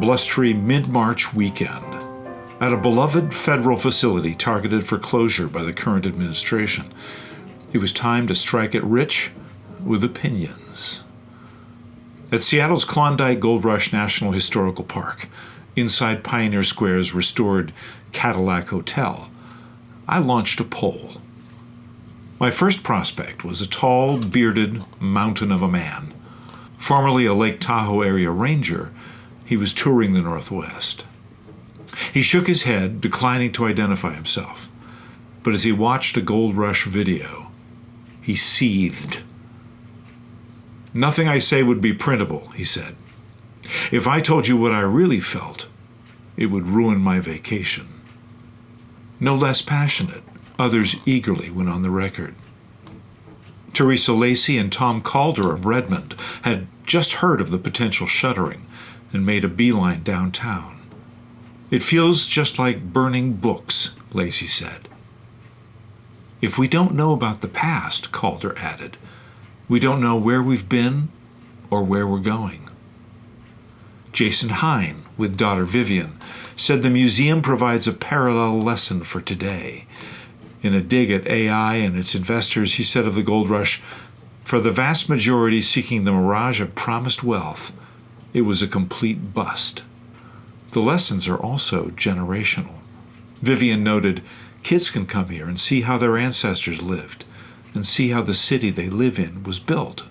blustery mid-March weekend, at a beloved federal facility targeted for closure by the current administration, it was time to strike it rich with opinions. At Seattle's Klondike Gold Rush National Historical Park, inside Pioneer Square's restored Cadillac Hotel, I launched a poll. My first prospect was a tall, bearded mountain of a man. Formerly a Lake Tahoe area ranger, he was touring the Northwest. He shook his head, declining to identify himself. But as he watched a Gold Rush video, he seethed. "Nothing I say would be printable," he said. "If I told you what I really felt, it would ruin my vacation." No less passionate, others eagerly went on the record. Teresa Lacey and Tom Calder of Redmond had just heard of the potential shuttering and made a beeline downtown. "It feels just like burning books," Lacey said. "If we don't know about the past," Calder added, "we don't know where we've been or where we're going." Jason Hine, with daughter Vivian, said the museum provides a parallel lesson for today. In a dig at AI and its investors, he said of the gold rush, "For the vast majority seeking the mirage of promised wealth, it was a complete bust." The lessons are also generational. Vivian noted, "Kids can come here and see how their ancestors lived and see how the city they live in was built."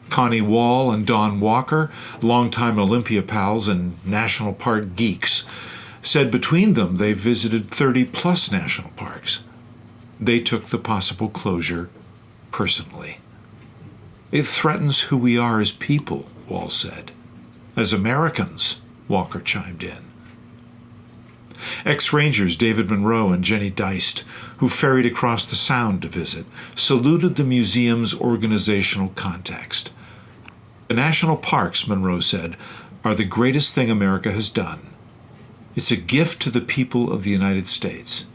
Connie Wall and Don Walker, longtime Olympia pals and national park geeks, said between them they visited 30-plus national parks. They took the possible closure personally. "It threatens who we are as people," Wall said. "As Americans," Walker chimed in. Ex-Rangers David Monroe and Jenny Deist, who ferried across the Sound to visit, saluted the museum's organizational context. "The national parks," Monroe said, "are the greatest thing America has done. It's a gift to the people of the United States."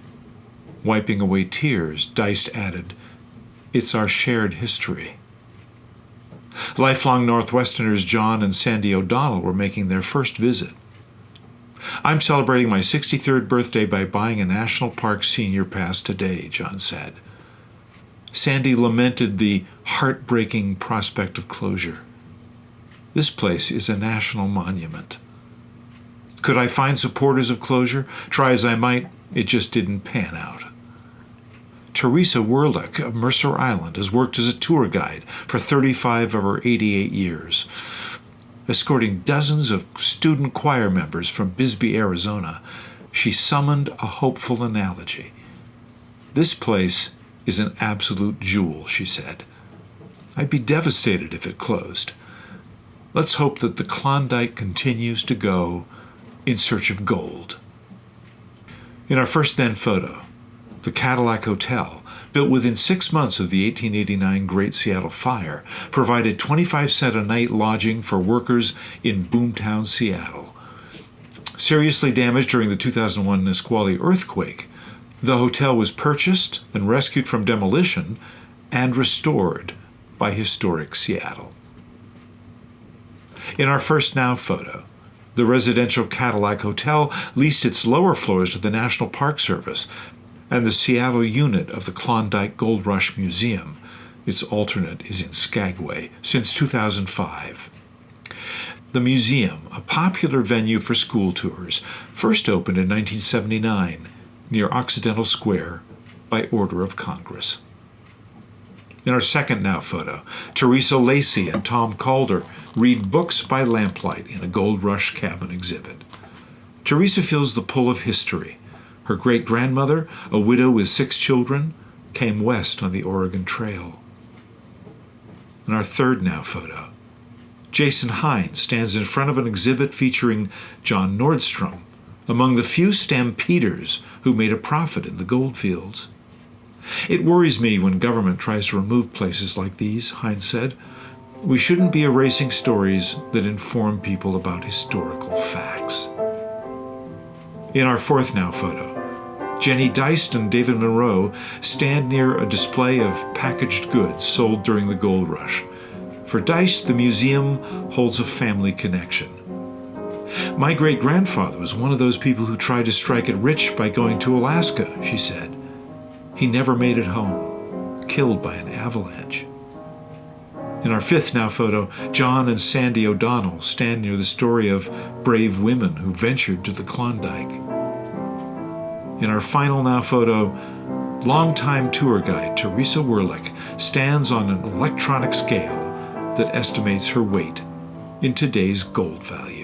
Wiping away tears, Deist added, "It's our shared history." Lifelong Northwesterners John and Sandy O'Donnell were making their first visit. "I'm celebrating my 63rd birthday by buying a National Park Senior Pass today," John said. Sandy lamented the heartbreaking prospect of closure. "This place is a national monument. Could I find supporters of closure? Try as I might, it just didn't pan out." Teresa Werlich of Mercer Island has worked as a tour guide for 35 of her 88 years. Escorting dozens of student choir members from Bisbee, Arizona, she summoned a hopeful analogy. "This place is an absolute jewel," she said. "I'd be devastated if it closed. Let's hope that the Klondike continues to go in search of gold." In our first then photo, the Cadillac Hotel, built within 6 months of the 1889 Great Seattle Fire, provided 25-cent a night lodging for workers in boomtown Seattle. Seriously damaged during the 2001 Nisqually earthquake, the hotel was purchased and rescued from demolition and restored by historic Seattle. In our first now photo, the residential Cadillac Hotel leased its lower floors to the National Park Service and the Seattle unit of the Klondike Gold Rush Museum. Its alternate is in Skagway since 2005. The museum, a popular venue for school tours, first opened in 1979 near Occidental Square by order of Congress. In our second now photo, Teresa Lacey and Tom Calder read books by lamplight in a Gold Rush cabin exhibit. Teresa feels the pull of history. Her great-grandmother, a widow with 6 children, came west on the Oregon Trail. In our third now photo, Jason Hine stands in front of an exhibit featuring John Nordstrom, among the few stampeders who made a profit in the goldfields. "It worries me when government tries to remove places like these," Hine said. "We shouldn't be erasing stories that inform people about historical facts." In our fourth now photo, Jenny Deist and David Monroe stand near a display of packaged goods sold during the gold rush. For Deist, the museum holds a family connection. My great-grandfather was one of those people who tried to strike it rich by going to Alaska, she said. He never made it home, killed by an avalanche. In our fifth now photo, John and Sandy O'Donnell stand near the story of brave women who ventured to the Klondike. In our final now photo, longtime tour guide Teresa Werlich stands on an electronic scale that estimates her weight in today's gold value.